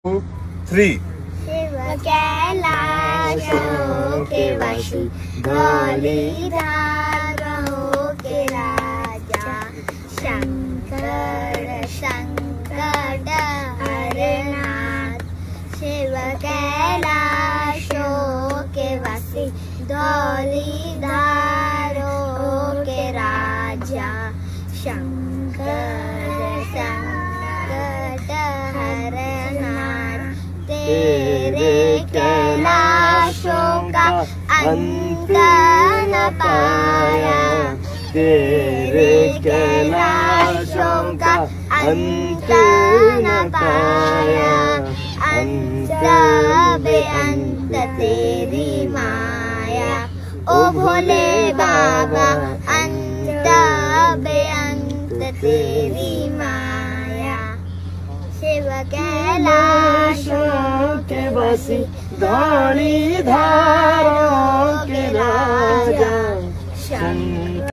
3 शिव कैलाशों के वशी धौलीधारों के राजा शंकर संकट हरनाथ। शिव कैलाशों के वशी धौलीधारों के राजा शंकर संकट हरनाथ। तेरे कैलाशों का अंत न पाया, तेरे कैलाशों का अंत न पाया। अंत बेअंत तेरी माया, ओ भोले बाबा अंत बेअंत तेरी माया। शिव कैलाशों के वशी धौलीधारों के राजा शंकर